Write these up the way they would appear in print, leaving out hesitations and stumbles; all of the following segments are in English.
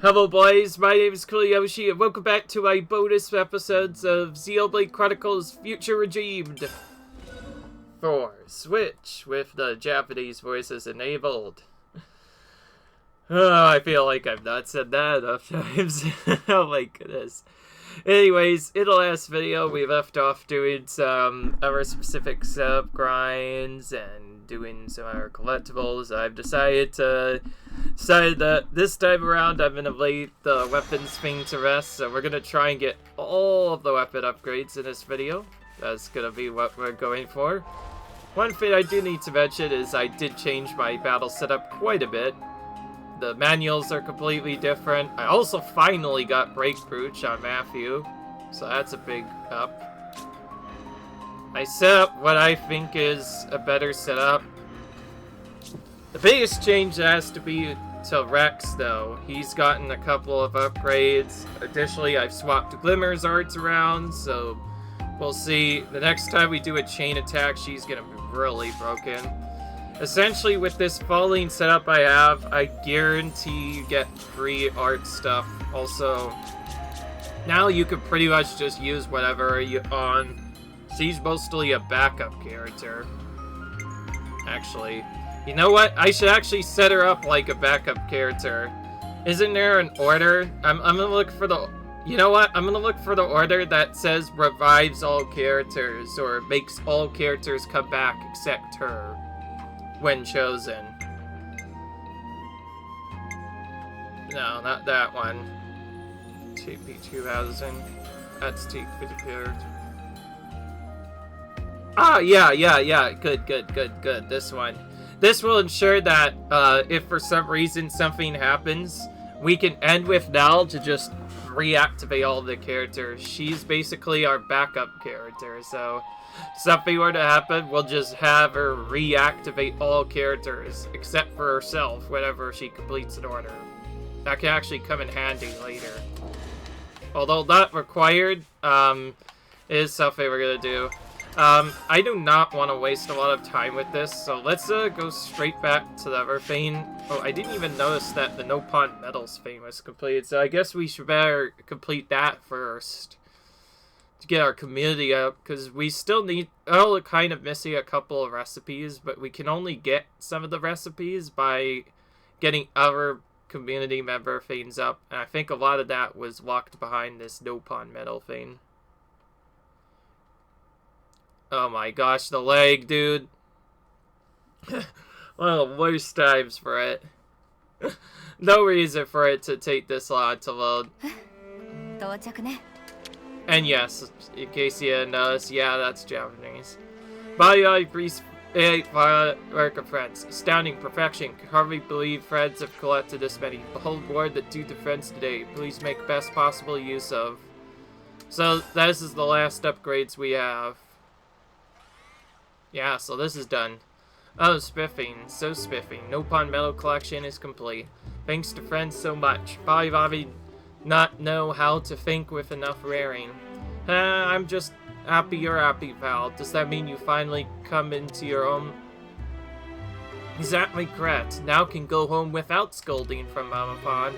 Hello boys, my name is Kuliyoshi and welcome back to my bonus episodes of Xenoblade Chronicles Future Redeemed for Switch with the Japanese voices enabled. Oh, I feel like I've not said that enough times. Oh my goodness. Anyways, in the last video we left off doing some other specific setup grinds and doing some other collectibles. I've decided that this time around I'm going to lay the weapons thing to rest, so we're going to try and get all of the weapon upgrades in this video. That's going to be what we're going for. One thing I do need to mention is I did change my battle setup quite a bit. The manuals are completely different. I also finally got Breakproof on Matthew, so that's a big up. I set up what I think is a better setup. The biggest change has to be to Rex, though. He's gotten a couple of upgrades. Additionally, I've swapped Glimmer's arts around, so we'll see. The next time we do a chain attack, she's gonna be really broken. Essentially, with this falling setup I have, I guarantee you get free art stuff. Also, now you can pretty much just use whatever you on. She's mostly a backup character. Actually, you know what? I should actually set her up like a backup character. Isn't there an order? I'm gonna look for the... You know what? I'm gonna look for the order that says revives all characters, or makes all characters come back except her when chosen. No, not that one. TP2000. That's TP. Ah, yeah. Good. This one. This will ensure that if for some reason something happens, we can end with Nell to just reactivate all the characters. She's basically our backup character, so if something were to happen, we'll just have her reactivate all characters except for herself whenever she completes an order. That can actually come in handy later. Although not required, it is something we're gonna do. I do not want to waste a lot of time with this, so let's go straight back to the other thing. Oh, I didn't even notice that the No Pawn Medals thing was completed, so I guess we should better complete that first to get our community up, because we still need... Oh, we're kind of missing a couple of recipes, but we can only get some of the recipes by getting other community member things up, and I think a lot of that was locked behind this No Pawn Medal thing. Oh my gosh, the lag, dude. One of the worst times for it. No reason for it to take this long to load. And yes, in case you didn't notice, yeah, that's Japanese. Bye, priest, work of friends. Astounding perfection. Can hardly believe friends have collected this many. Behold word that do defense today. Please make best possible use of. So, this is the last upgrades we have. Yeah, so this is done. Oh, spiffing. So spiffing. No Pawn Medal collection is complete. Thanks to friends so much. Bobby not know how to think with enough raring. I'm just happy you're happy, pal. Does that mean you finally come into your own? Exactly correct. Now can go home without scolding from Mama Pawn.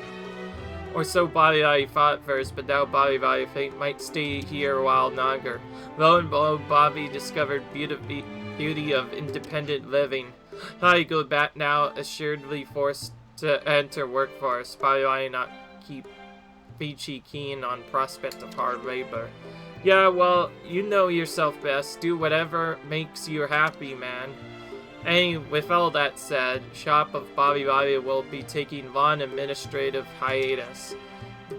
Or so Bobby thought first, but now Bobby might stay here a while longer. Lo and behold, Bobby discovered beauty of independent living. I go back now, assuredly forced to enter workforce. Bobby not keep peachy keen on prospect of hard labor. Yeah, well, you know yourself best. Do whatever makes you happy, man. Anyway, with all that said, shop of Bobby will be taking long administrative hiatus.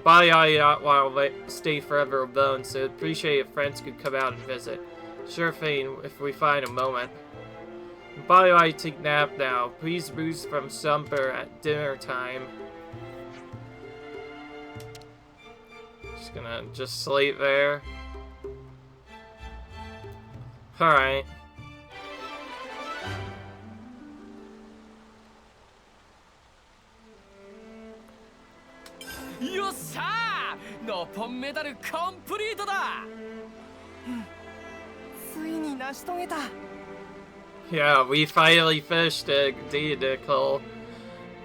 Bobby not want to stay forever alone, so I'd appreciate if friends could come out and visit. Sure thing, if we find a moment. Bobby take nap now. Please boost from supper at dinner time. Just gonna sleep there. Alright. Yossa! No Pawn Medal complete da! Yeah, we finally finished it, indeed, Cole.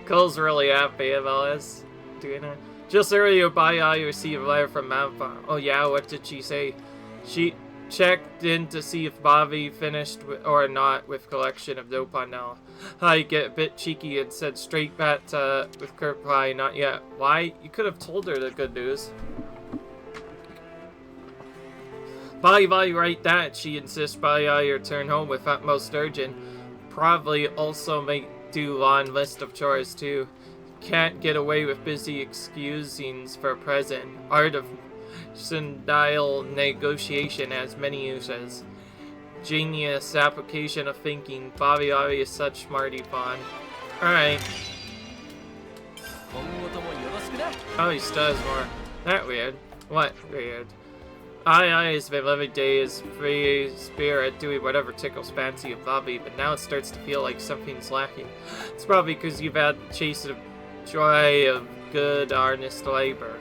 Cole's really happy about this. doing it. Just earlier, I received a letter from Malva. Oh yeah, what did she say? She checked in to see if Bobby finished or not with collection of Dopon now. I get a bit cheeky and said straight back with Kurt reply, not yet. Why? You could have told her the good news. Bobby right that, she insists Bobby return home with utmost urgent. Probably also make do long list of chores too. Can't get away with busy excusings for present. Art of syndile negotiation has many uses. Genius application of thinking. Bobby is such smarty pond. Alright. Oh, he still has more. That weird. What weird? Is my living day is free spirit doing whatever tickles fancy of Bobby, but now it starts to feel like something's lacking. It's probably because you've had the chase of joy of good honest labor.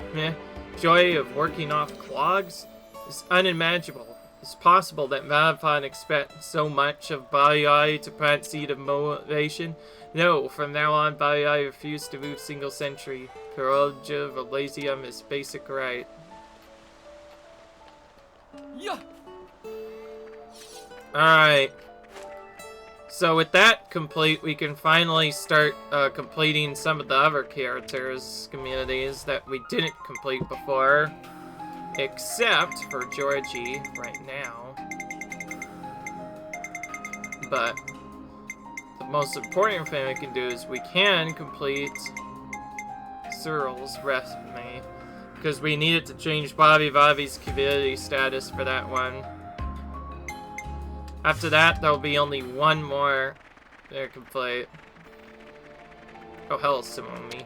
Joy of working off clogs is unimaginable. It's possible that Malvon expects so much of Bobby to plant seed of motivation. No, from now on, Bobby refused to move single century. Prerogative of Elysium is basic right. Yeah. Alright. So with that complete, we can finally start completing some of the other characters' communities that we didn't complete before. Except for Georgie right now. But the most important thing we can do is we can complete Cyril's resume. Because we needed to change Bobby's community status for that one. After that, there'll be only one more that I can play. Oh, hell, Simone.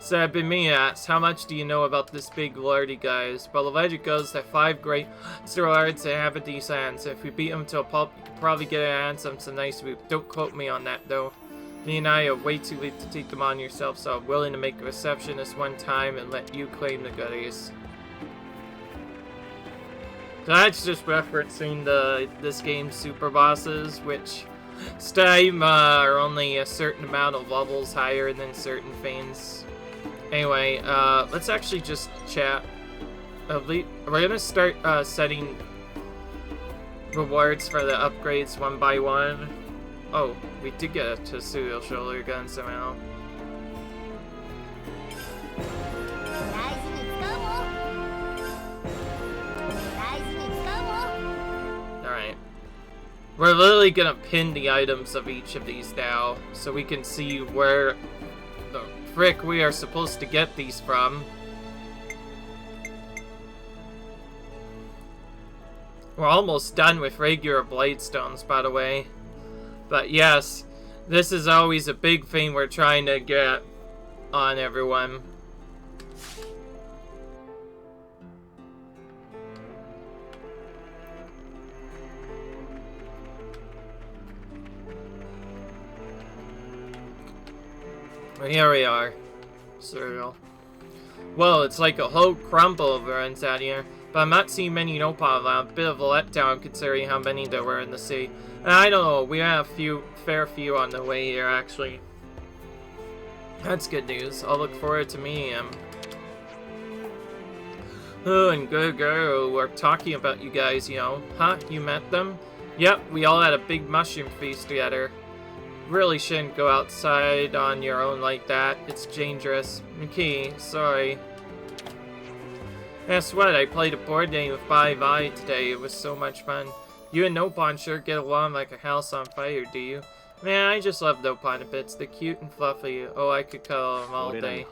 So I've been me asks, how much do you know about this big lordy guys? Well, the legend goes that 5 great steroids have a decent answer. If we beat him to a pulp, you could probably get an answer some nice move. Don't quote me on that, though. Me and I are way too late to take them on yourself, so I'm willing to make a reception this one time and let you claim the goodies. So that's just referencing this game's super bosses, which this time are only a certain amount of levels higher than certain things. Anyway, let's actually just chat. We're gonna start setting rewards for the upgrades one by one. Oh, we did get a Tetsuo shoulder gun somehow. Alright. We're literally gonna pin the items of each of these now, so we can see where the frick we are supposed to get these from. We're almost done with regular Bladestones, by the way. But yes, this is always a big thing we're trying to get on everyone. Well, here we are. Cereal. Well, it's like a whole crumble of runs out here. But I'm not seeing many Nopal around. A bit of a letdown considering how many there were in the city. And I don't know, we have fair few on the way here, actually. That's good news. I'll look forward to meeting him. Oh, and good girl, we're talking about you guys, you know. Huh? You met them? Yep, we all had a big mushroom feast together. Really shouldn't go outside on your own like that. It's dangerous. Okay, sorry. Guess what? I played a board game with Bye today. It was so much fun. You and Nopon sure get along like a house on fire, do you? Man, I just love Nopon a bit. They're cute and fluffy. Oh, I could cuddle them all day.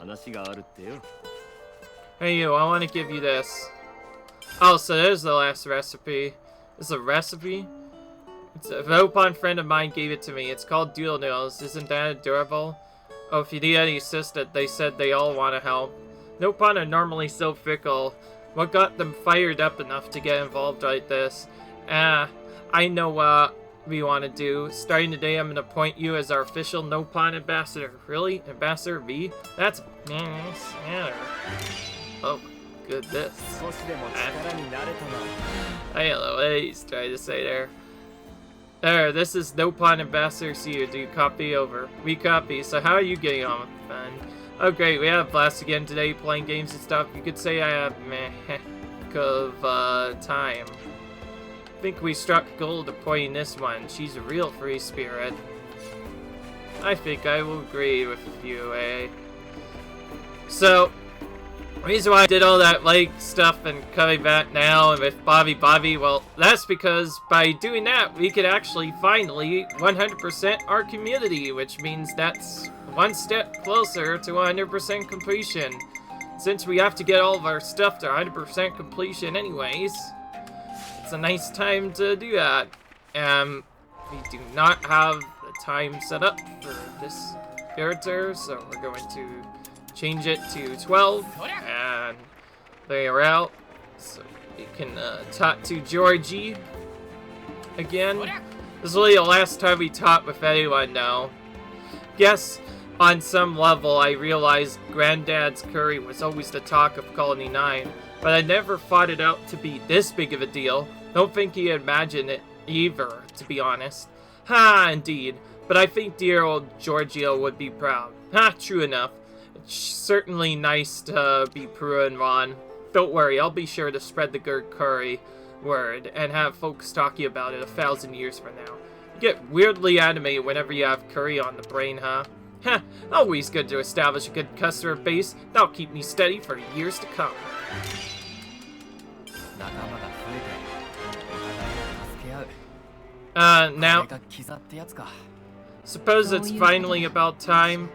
Hey you, I want to give you this. Oh, so there's the last recipe. This is a recipe? It's a Nopon friend of mine gave it to me. It's called Doodle Noodles. Isn't that adorable? Oh, if you need any assistance, they said they all want to help. Nopon are normally so fickle. What got them fired up enough to get involved like this? I know what we want to do. Starting today, I'm going to appoint you as our official Nopon ambassador. Really? Ambassador V? That's nice. Oh, goodness. I don't know what he's trying to say there. There, this is No Pawn Ambassador Seer. Do you copy? Over. We copy. So how are you getting on with fun? Oh great, we have blast again today, playing games and stuff. You could say I have meh of time. I think we struck gold appointing this one. She's a real free spirit. I think I will agree with you, eh? So, the reason why I did all that like stuff and coming back now and with Bobby, well, that's because by doing that, we could actually finally 100% our community, which means that's one step closer to 100% completion. Since we have to get all of our stuff to 100% completion anyways, it's a nice time to do that. We do not have the time set up for this character, so we're going to change it to 12, and they are out, so you can talk to Georgie again. This is really the last time we talk with anyone now. Yes, on some level I realized Granddad's curry was always the talk of Colony 9, but I never thought it out to be this big of a deal. Don't think he imagined it either, to be honest. Ha, indeed, but I think dear old Giorgio would be proud. Ha, true enough. It's certainly nice to be Prue and Ron. Don't worry, I'll be sure to spread the good curry word and have folks talking about it 1,000 years from now. You get weirdly animated whenever you have curry on the brain, huh? Heh, always good to establish a good customer base. That'll keep me steady for years to come. Now, suppose it's finally about time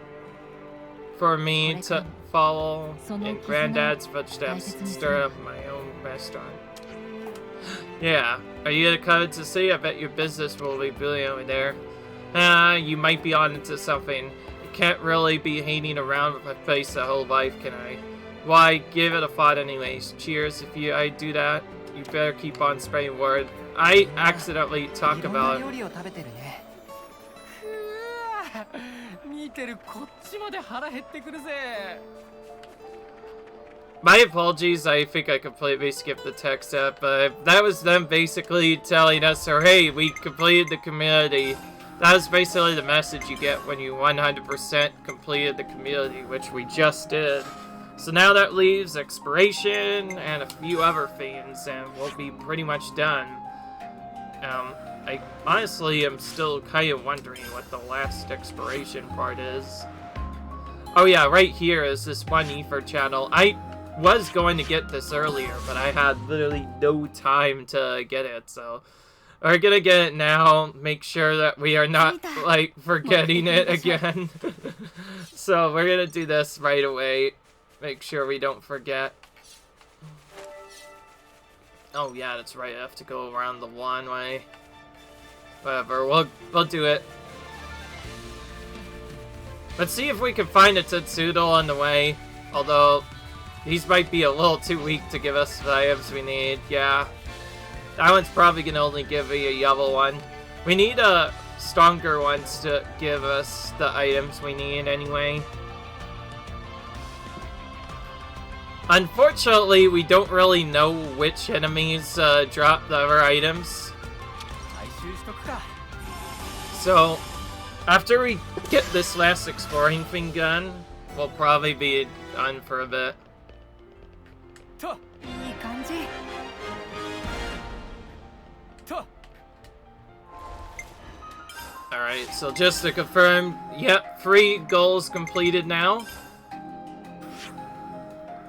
for me to follow in Granddad's footsteps and start up my own restaurant. Yeah, are you gonna come to see? I bet your business will be booming over there. You might be on into something. You can't really be hanging around with my face the whole life, can I? Why, give it a thought anyways. Cheers. If I do that, you better keep on spreading word. I accidentally talk about it. My apologies, I think I completely skipped the text up, but that was them basically telling us, or hey, we completed the community. That was basically the message you get when you 100% completed the community, which we just did. So now that leaves expiration and a few other things, and we'll be pretty much done. I honestly am still kind of wondering what the last expiration part is. Oh yeah, right here is this one Ether channel. I was going to get this earlier, but I had literally no time to get it, so we're gonna get it now. Make sure that we are not, like, forgetting it again. So we're gonna do this right away. Make sure we don't forget. Oh yeah, that's right. I have to go around the one way. Whatever, we'll do it. Let's see if we can find a Tetsudo on the way. Although, these might be a little too weak to give us the items we need. Yeah. That one's probably gonna only give me a yellow one. We need stronger ones to give us the items we need anyway. Unfortunately, we don't really know which enemies drop the other items. So, after we get this last exploring thing done, we'll probably be done for a bit. Alright, so just to confirm, yep, 3 goals completed now.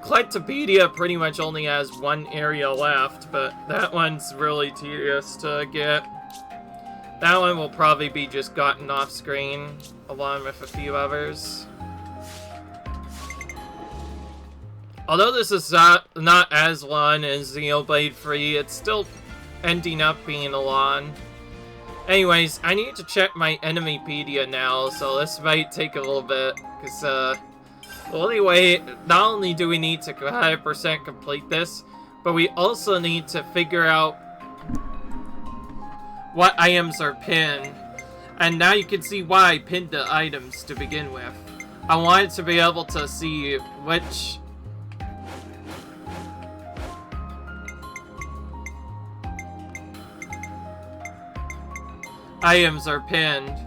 Collectopedia pretty much only has 1 area left, but that one's really tedious to get. That one will probably be just gotten off screen, along with a few others. Although this is not as long as Xenoblade 3, it's still ending up being a long. Anyways, I need to check my Enemypedia now, so this might take a little bit, because, well, anyway, not only do we need to 100% complete this, but we also need to figure out what items are pinned. And now you can see why I pinned the items to begin with. I wanted to be able to see which... items are pinned.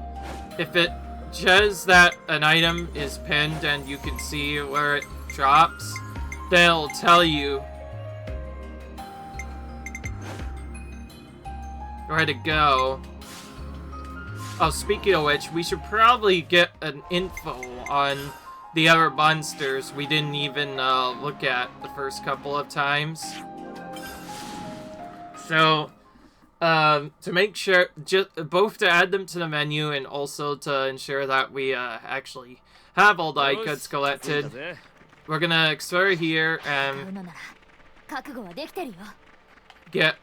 If it says that an item is pinned and you can see where it drops, then it'll tell you where to go. Oh, speaking of which, we should probably get an info on the other monsters we didn't even look at the first couple of times. So, to make sure, both to add them to the menu and also to ensure that we actually have all the icons collected, we're gonna explore here and get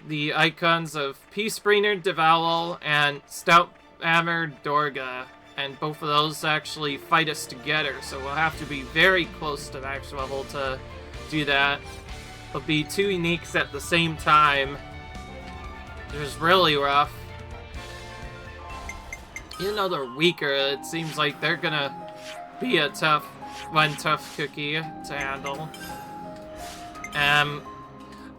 the icons of Peacebringer, Devalel, and Stout Hammer Dorga, and both of those actually fight us together, so we'll have to be very close to max level to do that. It'll be two uniques at the same time, which is really rough. Even though they're weaker, it seems like they're gonna be a tough cookie to handle.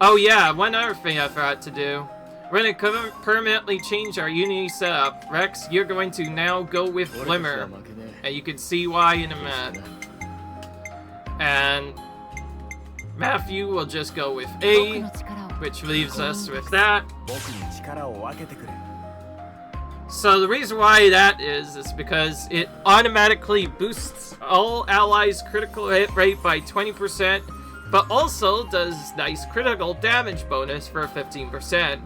Oh yeah, one other thing I forgot to do. We're gonna permanently change our Unity setup. Rex, you're going to now go with Glimmer, and you can see why in a minute. And Matthew will just go with A, which leaves us with that. So the reason why that is because it automatically boosts all allies' critical hit rate by 20%, but also does nice critical damage bonus for 15%.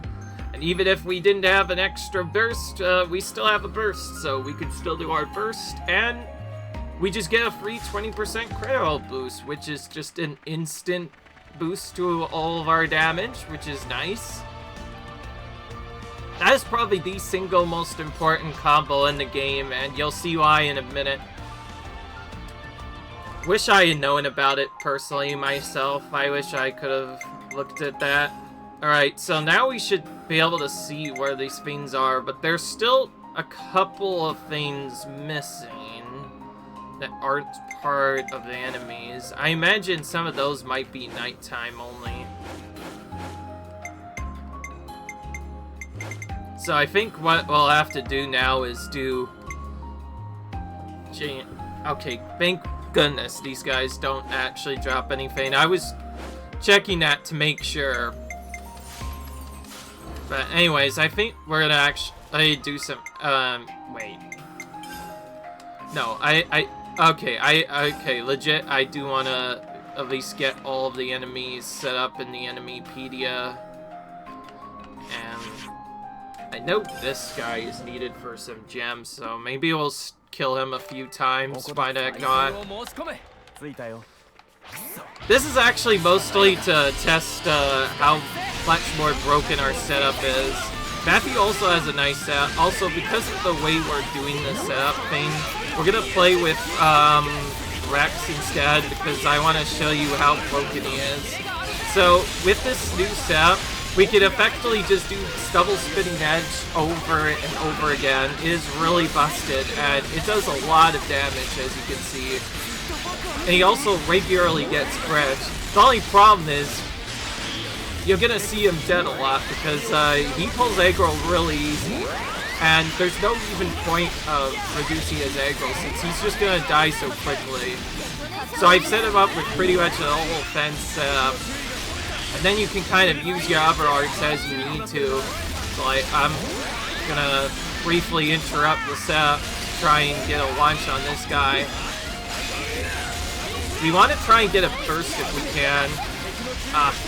And even if we didn't have an extra burst, we still have a burst, so we could still do our burst, and we just get a free 20% critical boost, which is just an instant boost to all of our damage, which is nice. That is probably the single most important combo in the game, and you'll see why in a minute. Wish I had known about it personally myself. I wish I could have looked at that. Alright, so now we should be able to see where these things are, but there's still a couple of things missing that aren't part of the enemies. I imagine some of those might be nighttime only. So I think what we'll have to do now is do... Okay, thank goodness these guys don't actually drop anything. I was checking that to make sure. But anyways, I think we're gonna actually do some, wait. No, okay, legit, I do wanna at least get all of the enemies set up in the Enemypedia. And I know this guy is needed for some gems, so maybe we'll kill him a few times by that god. This is actually mostly to test how much more broken our setup is. Matthew also has a nice setup. Also, because of the way we're doing this setup thing, we're gonna play with Rex instead because I want to show you how broken he is. So with this new setup, we can effectively just do double spinning edge over and over again. It is really busted, and it does a lot of damage, as you can see. And he also regularly gets crit. The only problem is, you're gonna see him dead a lot, because he pulls aggro really easy. And there's no even point of reducing his aggro, since he's just gonna die so quickly. So I've set him up with pretty much an whole fence setup. And then you can kind of use your other arts as you need to. So I'm gonna briefly interrupt the setup to try and get a launch on this guy. We want to try and get a burst if we can.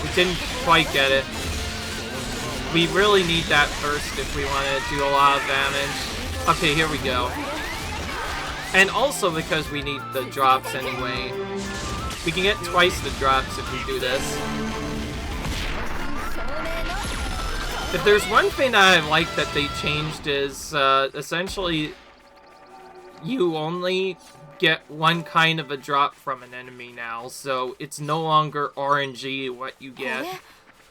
We didn't quite get it. We really need that burst if we want to do a lot of damage. Okay, here we go. And also because we need the drops anyway. We can get twice the drops if we do this. If there's one thing that I like that they changed is, essentially, you only get one kind of a drop from an enemy now, so it's no longer RNG what you get.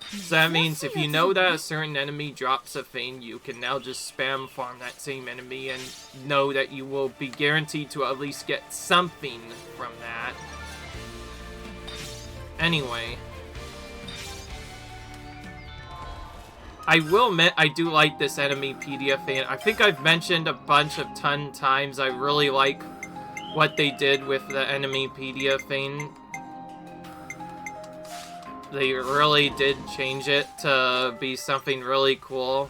So that means if you know that a certain enemy drops a thing, you can now just spam farm that same enemy and know that you will be guaranteed to at least get something from that. Anyway. I will admit, I do like this Enemypedia thing. I think I've mentioned a bunch of times I really like what they did with the Enemypedia thing. They really did change it to be something really cool.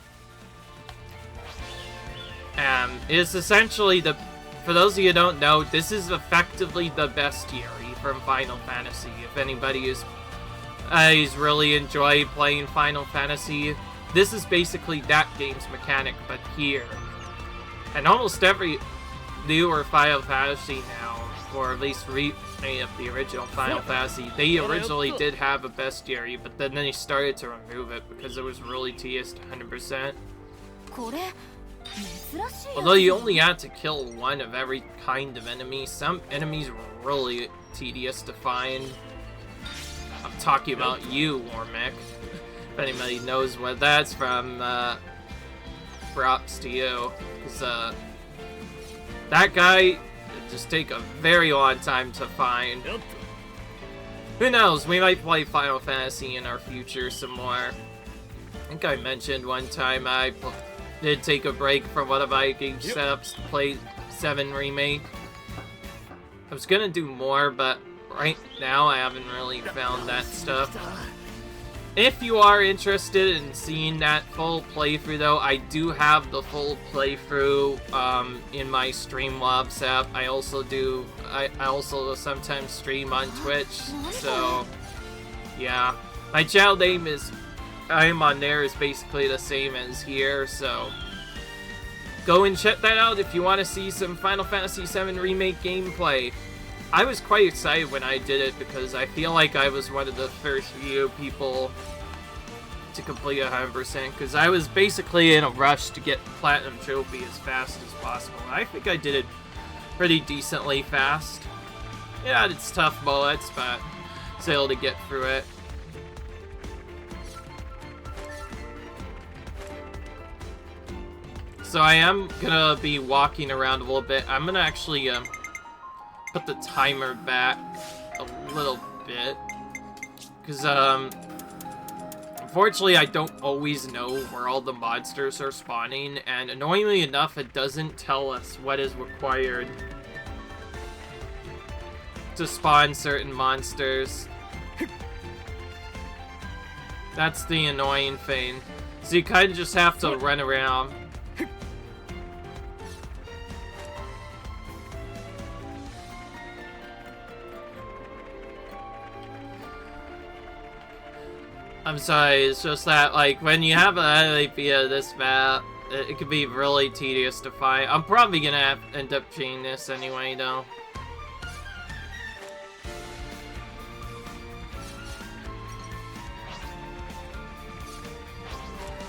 It's essentially for those of you who don't know, this is effectively the bestiary from Final Fantasy. If anybody is really enjoyed playing Final Fantasy, this is basically that game's mechanic, but here. And almost every newer Final Fantasy now, or at least remake of the original Final Fantasy, they originally did have a bestiary, but then they started to remove it because it was really tedious to 100%. Although you only had to kill one of every kind of enemy, some enemies were really tedious to find. I'm talking about you, Warmick. If anybody knows what that's from, props to you. Because, that guy would just take a very long time to find. Who knows, we might play Final Fantasy in our future some more. I think I mentioned one time I did take a break from one of my game setups to play 7 Remake. I was gonna do more, but right now I haven't really found that stuff. If you are interested in seeing that full playthrough, though, I do have the full playthrough in my Streamlabs app. I also sometimes stream on Twitch, so yeah. My channel name I'm on there is basically the same as here, so go and check that out if you want to see some Final Fantasy VII Remake gameplay. I was quite excited when I did it because I feel like I was one of the first few people to complete 100% because I was basically in a rush to get Platinum Trophy as fast as possible. I think I did it pretty decently fast. Yeah, it's tough bullets, but I was able to get through it. So I am gonna be walking around a little bit. I'm gonna actually put the timer back a little bit because unfortunately I don't always know where all the monsters are spawning, and annoyingly enough it doesn't tell us what is required to spawn certain monsters. That's the annoying thing. So you kind of just have to run around. I'm sorry, it's just that, like, when you have an enemy via this map, it can be really tedious to fight. I'm probably gonna end up cheating this anyway, though.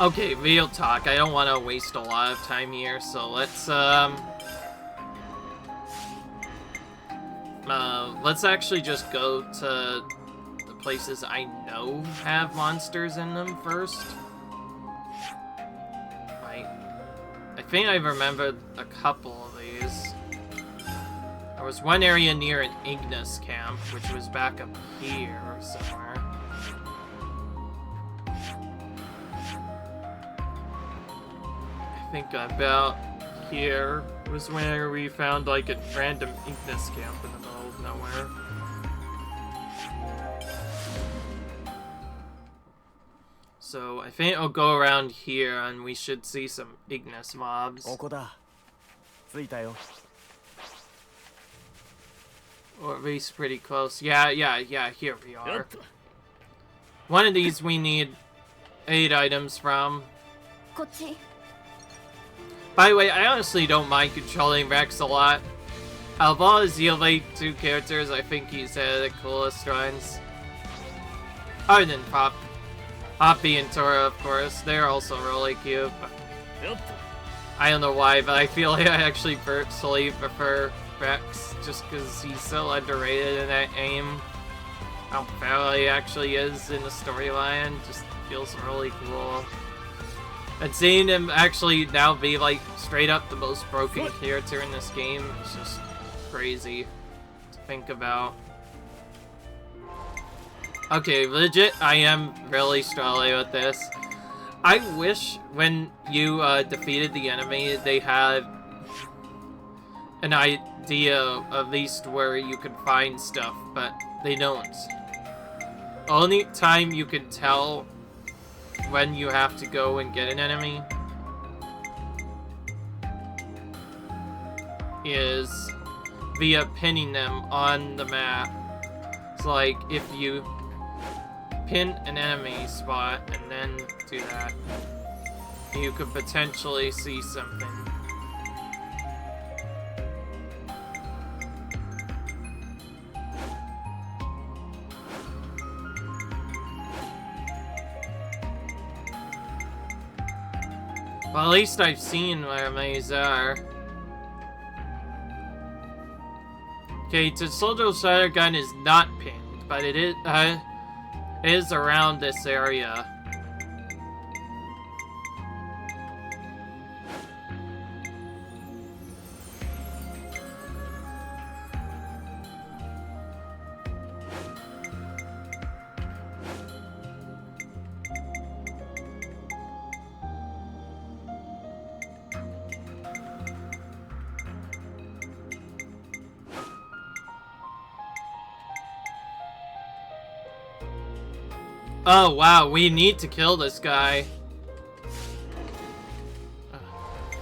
Okay, real talk. I don't want to waste a lot of time here, so let's actually just go to places I know have monsters in them first. I think I remembered a couple of these. There was one area near an Ignis camp, which was back up here somewhere. I think about here was where we found like a random Ignis camp in the middle of nowhere. So I think I'll go around here and we should see some Ignis mobs. Or at least pretty close. Yeah, here we are. One of these we need 8 items from. By the way, I honestly don't mind controlling Rex a lot. Out of all the Xenoblade 2 characters, I think he's the coolest ones. Other than Poppy and Tora, of course. They're also really cute. I don't know why, but I feel like I actually personally prefer Rex just because he's so underrated in that game. How bad he actually is in the storyline just feels really cool. And seeing him actually now be like straight up the most broken character in this game is just crazy to think about. Okay, legit, I am really struggling with this. I wish when you defeated the enemy, they had an idea of least where you could find stuff, but they don't. Only time you can tell when you have to go and get an enemy is via pinning them on the map. It's like if you pin an enemy spot and then do that, you could potentially see something. Well, at least I've seen where enemies are. Okay, Tetsudo Shatter Gun is not pinned, but it is around this area. Oh wow, we need to kill this guy.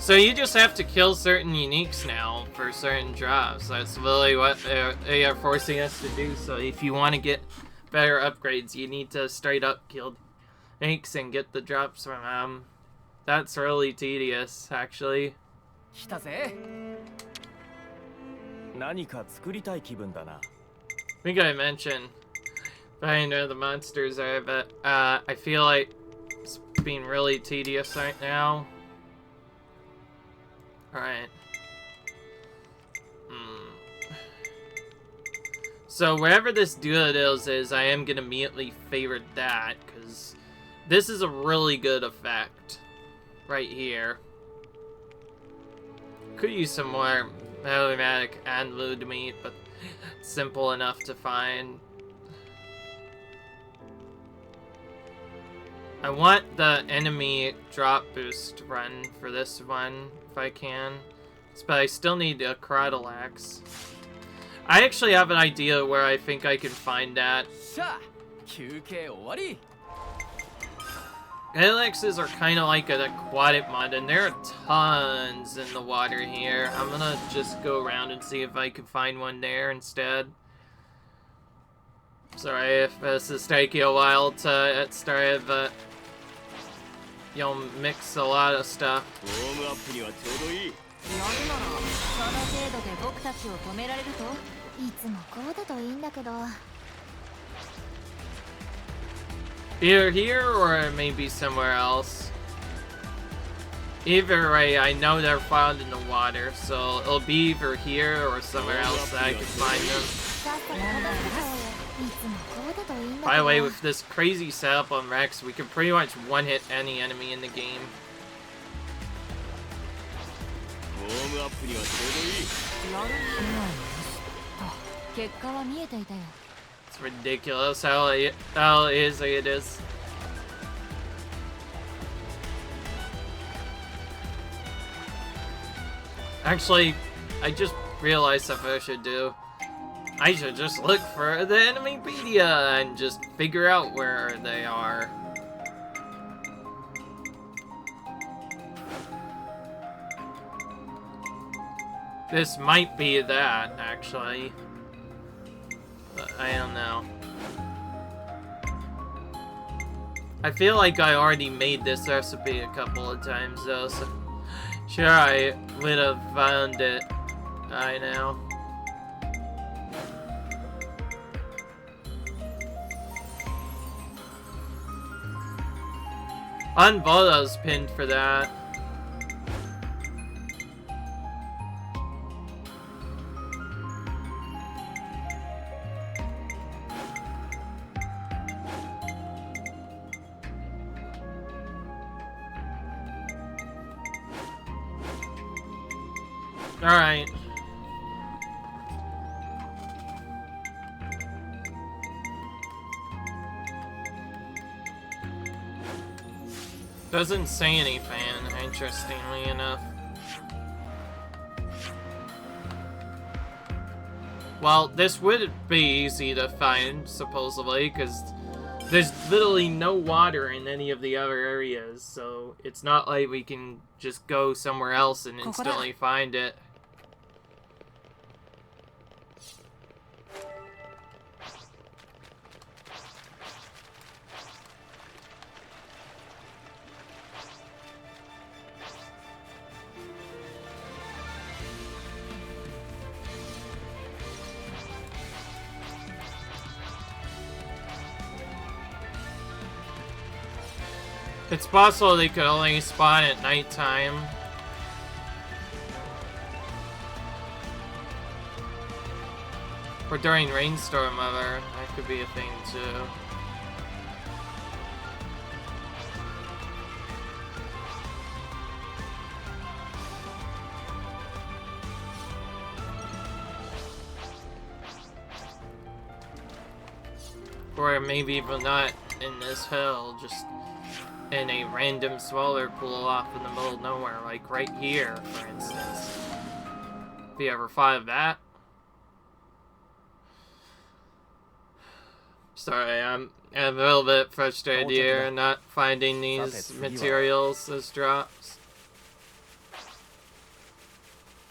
So you just have to kill certain uniques now for certain drops. That's really what they are forcing us to do. So if you want to get better upgrades, you need to straight up kill uniques and get the drops from them. That's really tedious, actually. 来たぜ。何か作りたい気分だな。 I think I mentioned find where the monsters are, but I feel like it's being really tedious right now. Alright. So wherever this dude is, I am gonna immediately favor that, because this is a really good effect right here. Could use some more melodramatic and lewd meat, but simple enough to find. I want the enemy drop boost run for this one, if I can. But I still need a Crottle Axe. I actually have an idea where I think I can find that. さあ、休憩終わり。Elixes are kind of like an aquatic mod, and there are tons in the water here. I'm gonna just go around and see if I can find one there instead. Sorry if this is taking a while to get started, but you'll mix a lot of stuff. ウォームアップにはちょうどいい。やるならその程度で僕たちを止められるといつもこうだといいんだけど Either here or maybe somewhere else. Either way, I know they're found in the water, so it'll be either here or somewhere else that I can find them. さっさと片付けちゃおうよいつもこうだといいんだ By け the ど way, with this crazy setup on Rex, we can pretty much one-hit any enemy in the game. ウォームアップにはちょうどいい。やる結果は見えていたよ It's ridiculous how easy it is. Actually, I just realized something I should do. I should just look for the Enemypedia and just figure out where they are. This might be that, actually. But I don't know. I feel like I already made this recipe a couple of times though, so sure I would have found it by now. Unboda's pinned for that. Alright. Doesn't say anything, interestingly enough. Well, this would be easy to find, supposedly, because there's literally no water in any of the other areas, so it's not like we can just go somewhere else and instantly find it. It's possible they could only spawn at nighttime. Or during rainstorm weather. That could be a thing too. Or maybe even not in this hill, just in a random smaller pool off in the middle of nowhere, like right here, for instance. Have you ever thought of that? Sorry, I'm a little bit frustrated here, not finding these materials as drops.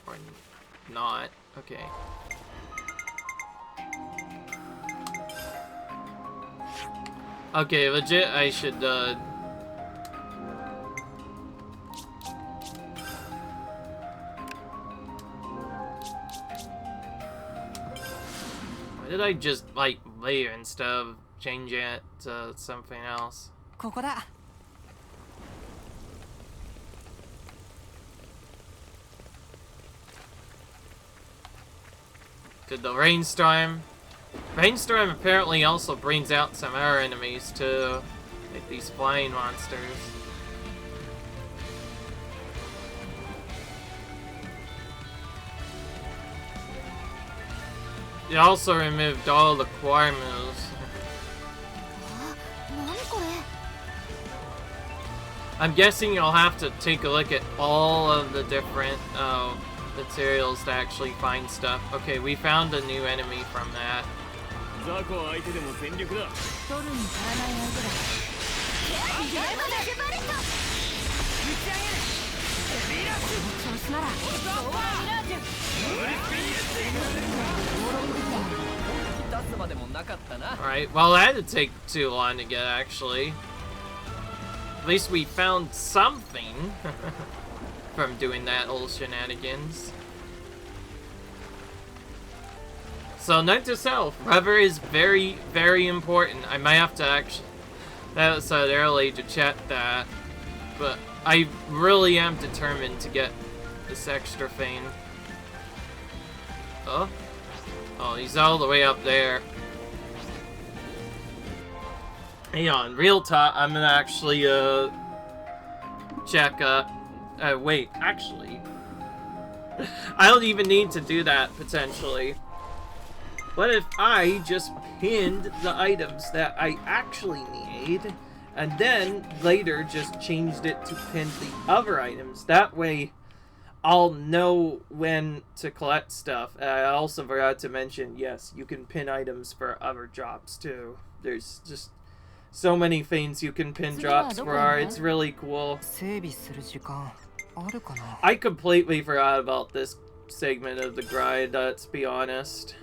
Or not. Okay. Okay, legit, I should, why did I just, like, leave instead of changing it to something else? Did the rainstorm? Rainstorm apparently also brings out some other enemies too, like these flying monsters. It also removed all the choir moves. I'm guessing you'll have to take a look at all of the different materials to actually find stuff. Okay, we found a new enemy from that. Alright, well that didn't take too long to get, actually. At least we found something from doing that whole shenanigans. So note to self, rubber is very, very important. I might have to actually, that was said early to chat that, but I really am determined to get this extra thing. Oh? Oh, he's all the way up there. Hang on, real talk, I'm gonna actually, check, wait, actually, I don't even need to do that, potentially. What if I just pinned the items that I actually need, and then later just changed it to pin the other items? That way, I'll know when to collect stuff. I also forgot to mention, yes, you can pin items for other drops, too. There's just so many things you can pin drops for. It's really cool. I completely forgot about this segment of the grind, let's be honest.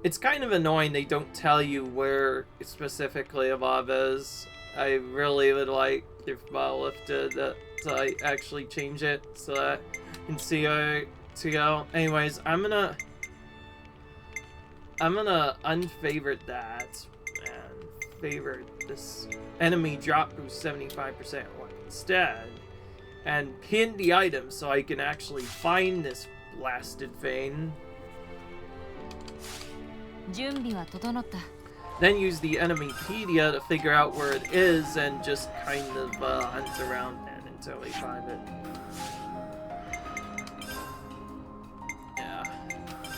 It's kind of annoying they don't tell you where specifically Evolve is. I really would like if Valve did that to actually change it so that I can see how to go. Anyways, I'm gonna unfavorite that and favorite this enemy drop boost 75% one instead, and pin the item so I can actually find this blasted vein. Then use the enemypedia to figure out where it is and just kind of hunt around it until we find it. Yeah.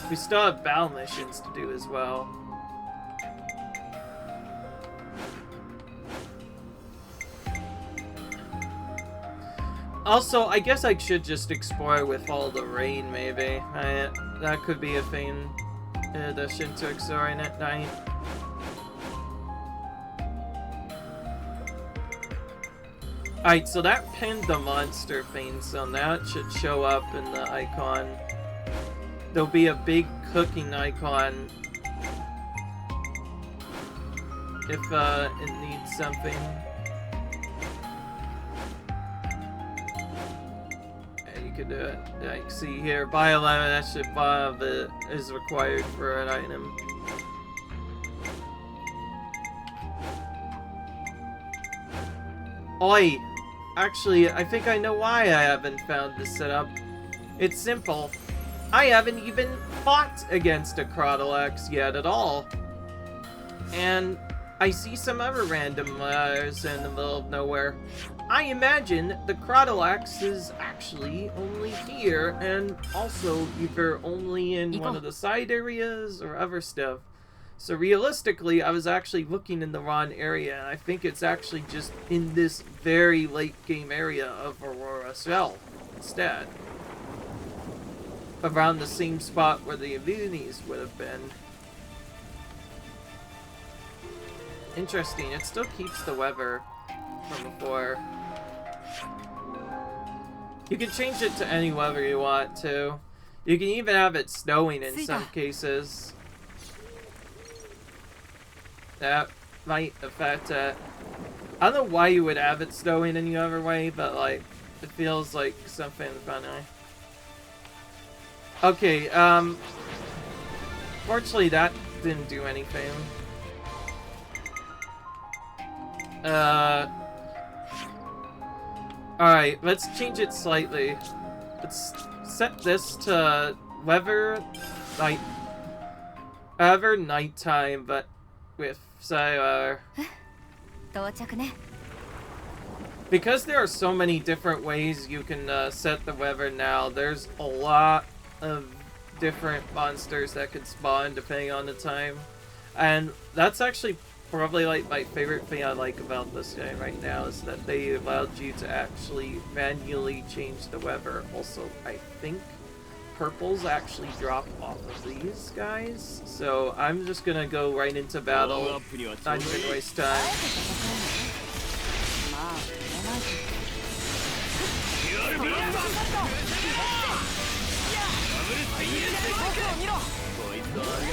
We still have battle missions to do as well. Also, I guess I should just explore with all the rain, maybe. That could be a thing in addition to exploring at night. Alright, so that pinned the monster thing, so now it should show up in the icon. There'll be a big cooking icon if it needs something. Yeah, you could do it. Like, see here, buy 11 extra 5 is required for an item. Oi! Actually, I think I know why I haven't found this setup. It's simple. I haven't even fought against a Crotalax yet at all. And I see some other randomers in the middle of nowhere. I imagine the Crotalax is actually only here, and also either only in one of the side areas or other stuff. So realistically, I was actually looking in the wrong area, and I think it's actually just in this very late game area of Aurora Cell instead. Around the same spot where the Avoonies would have been. Interesting, it still keeps the weather from before. You can change it to any weather you want to. You can even have it snowing in some cases. That might affect it. I don't know why you would have it snowing any other way, but like, it feels like something funny. Okay, fortunately that didn't do anything. Alright, let's change it slightly. Let's set this to weather nighttime, but with because there are so many different ways you can set the weather now, there's a lot of different monsters that could spawn depending on the time. And that's actually probably like my favorite thing I like about this game right now, is that they allowed you to actually manually change the weather. Also, I think purples actually drop off of these guys, so I'm just gonna go right into battle. Not even waste time.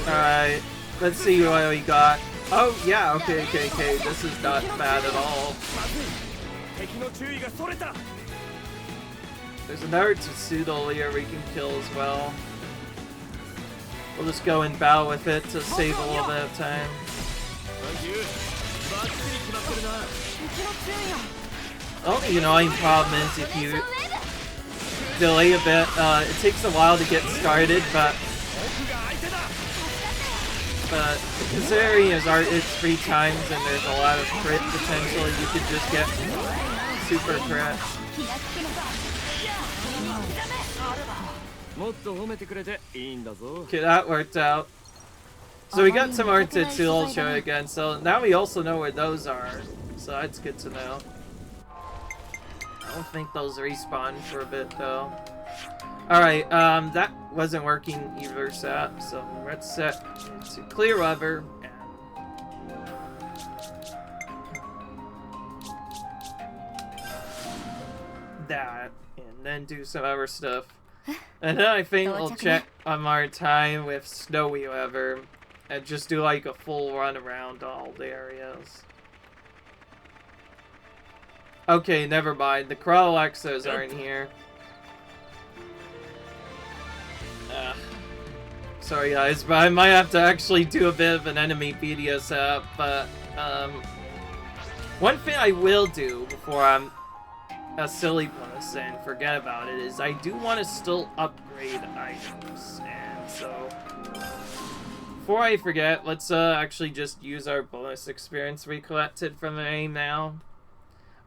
Alright, let's see what we got. Oh yeah, okay, this is not bad at all. There's another Tsudo here we can kill as well. We'll just go and battle with it to save a little bit of time. The only annoying problem is if you delay a bit, it takes a while to get started, but considering it's 3 times and there's a lot of crit potential, you could just get super crit. Okay, that worked out. So we got some more Tetsuo show again, so now we also know where those are. So that's good to know. I don't think those respawn for a bit though. Alright, that wasn't working either, so let's set to clear weather. That, and then do some other stuff. And then I think we'll check on our time with snowy weather and just do like a full run around all the areas. Okay, never mind. The Crotalaxos aren't here. Sorry guys, but I might have to actually do a bit of an enemy video setup, but one thing I will do before I'm a silly puss and forget about it is I do want to still upgrade items, and so before I forget, let's actually just use our bonus experience we collected from the game now.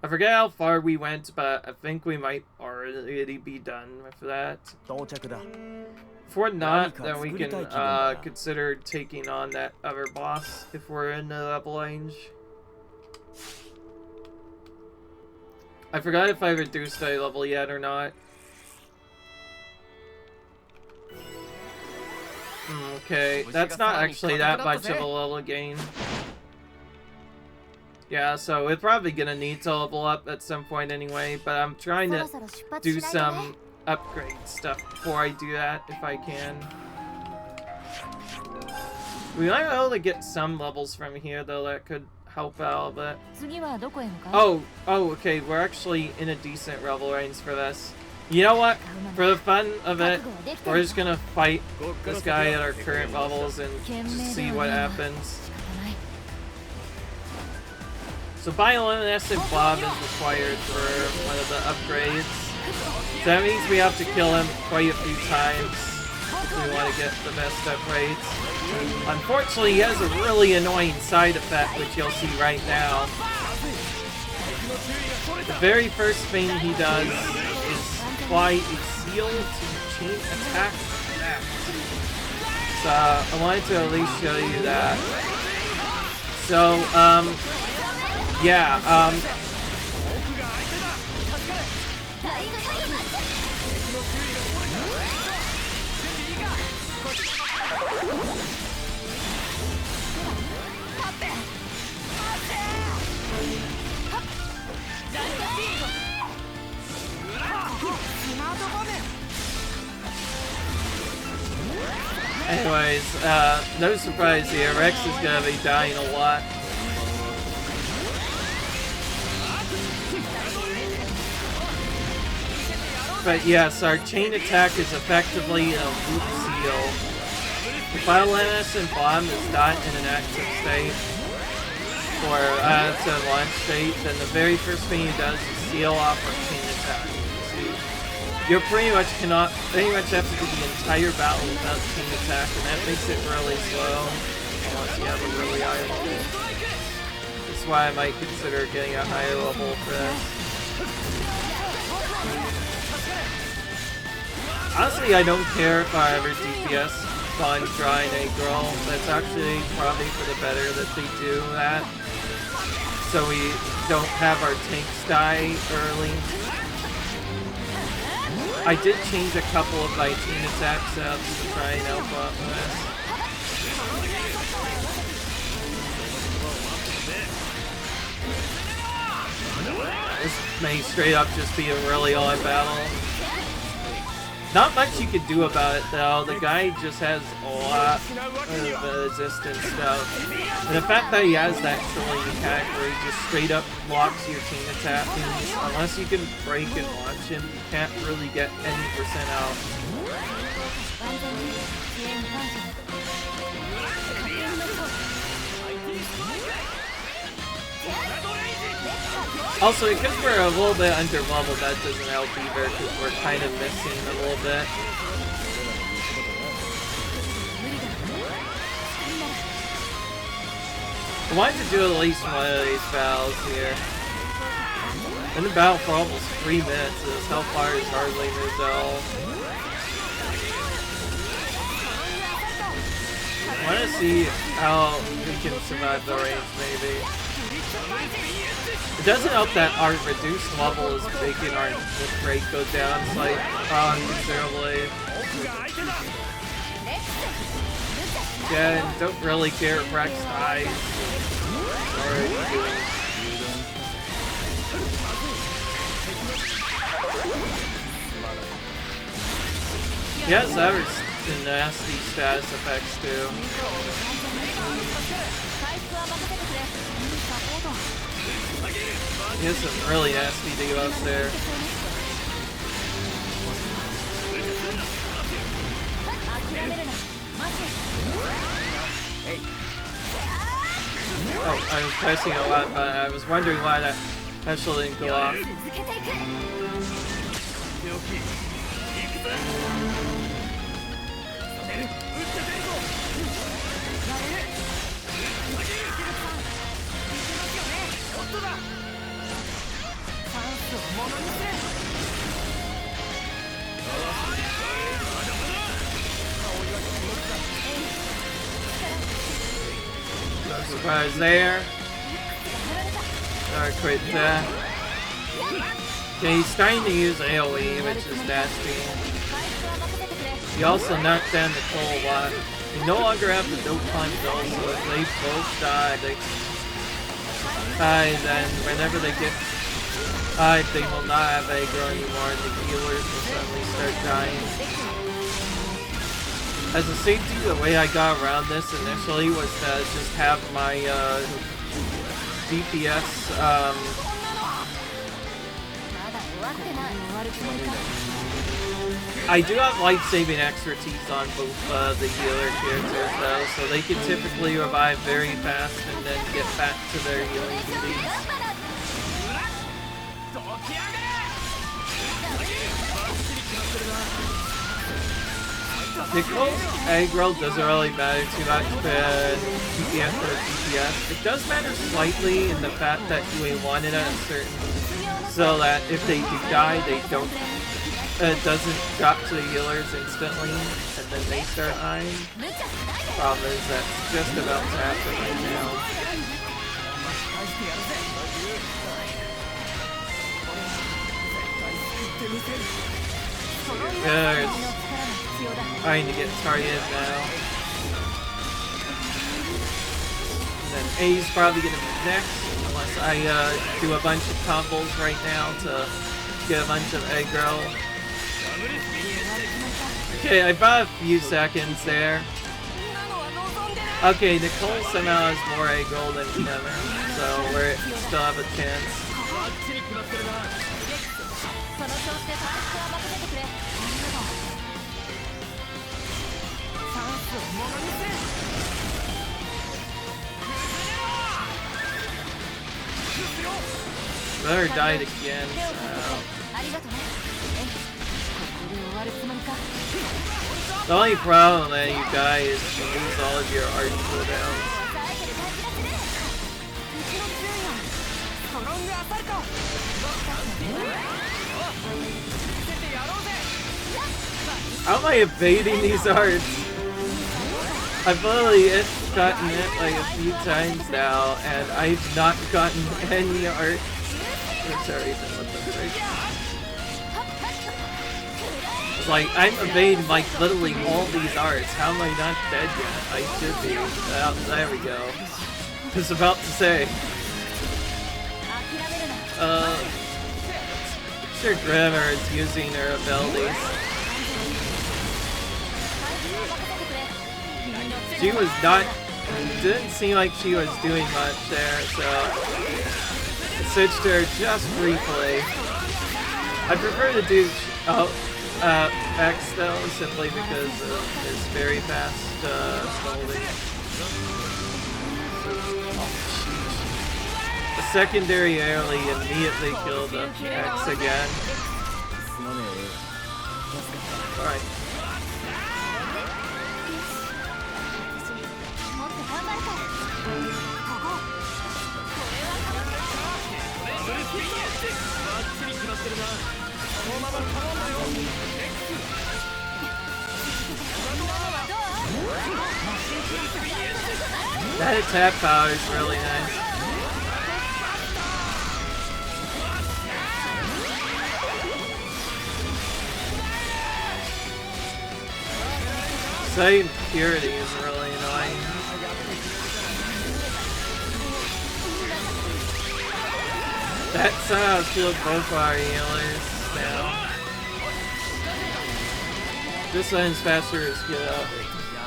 I forget how far we went, but I think we might already be done with that. If we're not, then we can consider taking on that other boss if we're in the level range. I forgot if I reduced a level yet or not. Okay, that's not actually that much of a level gain. Yeah, so we're probably gonna need to level up at some point anyway, but I'm trying to do some upgrade stuff before I do that, if I can. We might be able to get some levels from here, though, that could help out a bit. Oh, okay, we're actually in a decent level range for this. You know what? For the fun of it, we're just gonna fight this guy at our current levels and just see what happens. So Bioluminescent Blob is required for one of the upgrades. So that means we have to kill him quite a few times if we want to get the best upgrades. Unfortunately, he has a really annoying side effect, which you'll see right now. The very first thing he does is apply a seal to chain attack. So I wanted to at least show you that. So, yeah, anyways, no surprise here, Rex is gonna be dying a lot. But yes, our chain attack is effectively a loop seal. If Bioluminescent Bomb is not in an active state, or it's a launch state, then the very first thing he does is seal off our chain attack. You pretty much have to do the entire battle without chain attack, and that makes it really slow, unless you have a really high level. That's why I might consider getting a higher level for this. Honestly, I don't care if I ever DPS on drawing a girl. That's actually probably for the better that they do that. So we don't have our tanks die early. I did change a couple of my chain attack setups to try and help out with this. This may straight up just be a really odd battle. Not much you could do about it though, the guy just has a lot of resistance stuff. And the fact that he has that trolling mechanic where he just straight up blocks your chain attack means unless you can break and launch him, you can't really get any percent out. Also, because we're a little bit under level, that doesn't help either, because we're kind of missing a little bit. I wanted to do at least one of these battles here. In the battle for almost 3 minutes, this hellfire is hardly moved at all. I want to see how we can survive the range, maybe. It doesn't help that our reduced level is making our hit rate go down slightly considerably. Again, don't really care if Rex dies. What are you doing? He has other nasty status effects too. He has some really nasty debuffs there. Oh, I was pressing a lot, but I was wondering why that special didn't go off. No surprise there. Alright, quit that. Okay, he's starting to use AoE, which is nasty. He also knocked down Nicole a lot. You no longer have the dope climb though, so if they both die, then whenever they get died, they will not have aggro anymore, and the healers will suddenly start dying. As a safety, the way I got around this initially was to just have my DPS I do have life-saving expertise on both the healer characters though, so they can typically revive very fast and then get back to their healing duties. Nicole's aggro doesn't really matter too much for DPS or DPS. It does matter slightly in the fact that you want it at a certain, so that if they do die, they don't. It doesn't drop to the healers instantly, and then they start dying. Problem is that's just about to happen right now. There's trying to get targeted now. And then A's probably gonna be next, unless I do a bunch of combos right now to get a bunch of aggro. Okay, I bought a few seconds there. Okay, Nicole somehow has more aggro than Kevin, so we still have a chance. Brother died again, so... The only problem that you die is you lose all of your art cooldowns. How am I evading these arts? I've literally gotten it like a few times now, and I've not gotten any art. Sorry, it's like, I'm evading like literally all these arts. How am I not dead yet? I should be. There we go. I was about to say. Sure Grimmer is using her abilities. She was not, didn't seem like she was doing much there, so I switched to her just briefly. I prefer to do X though, simply because of his very fast holding. The secondary early immediately killed the X again. Alright. That attack power is really nice. Sight purity is really annoying. That somehow killed both our healers now. This one's faster as get up.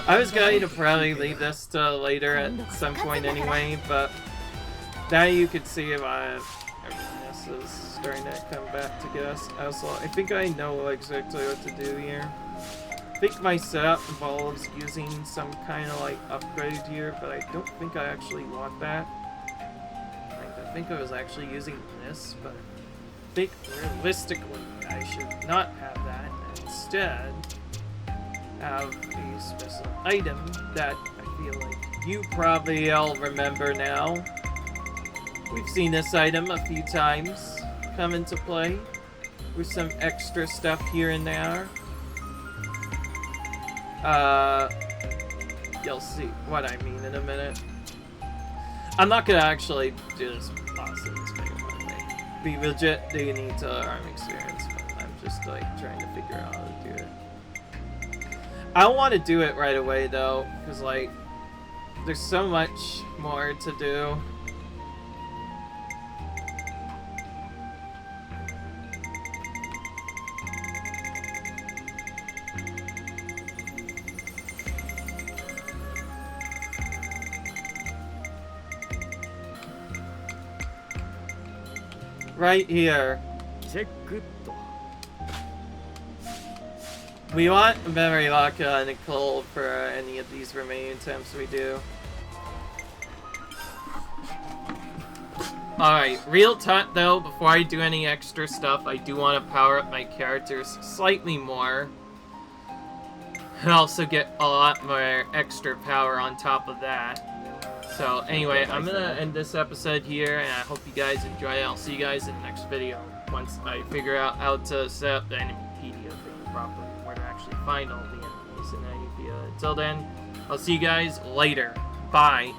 I was going to probably leave this to later at some point anyway, but now you can see why this is starting to come back to get us. Also, I think I know exactly what to do here. I think my setup involves using some kind of like upgrade here, but I don't think I actually want that. I think I was actually using this, but I think realistically I should not have that and instead have a special item that I feel like you probably all remember now. We've seen this item a few times come into play with some extra stuff here and there. You'll see what I mean in a minute. I'm not gonna actually do this boss in this video, by the way. we legit do need to arm experience, but I'm just like trying to figure out how to do it. I don't want to do it right away though, because like there's so much more to do. Right here. We want Memory Laka and Nicole for any of these remaining attempts we do. Alright, real talk though, before I do any extra stuff, I do want to power up my characters slightly more. And also get a lot more extra power on top of that. So anyway, I'm gonna end this episode here, and I hope you guys enjoy it. I'll see you guys in the next video once I figure out how to set up the Enemypedia thing properly, where to actually find all the enemies in Enemypedia. Until then, I'll see you guys later. Bye.